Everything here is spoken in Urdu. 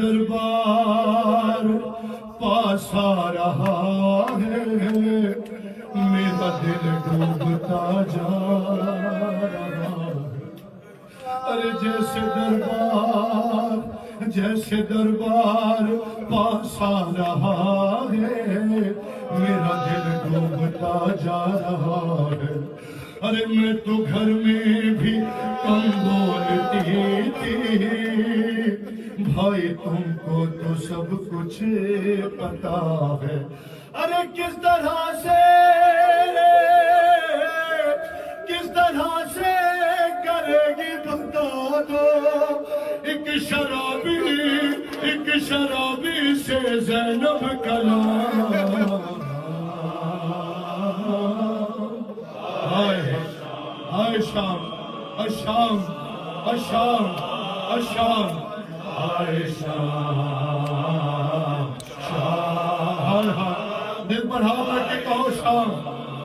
دربار پاس آ رہا ہے، میرا دل ڈوبتا جا رہا ہے۔ ارے جیسے دربار پاس آ رہا ہے، میرا دل ڈوبتا جا رہا ہے۔ ارے میں تو گھر میں بھی کم بولتی تھی، بھائی تم کو تو سب کچھ پتا ہے۔ ارے کس طرح سے کرے گی بتا دو، ایک شرابی سے زینب کلام۔ آئے شام اشام اشام اشام آئے شام شام، دل پر ہاتھ رکھ کے کہو شام۔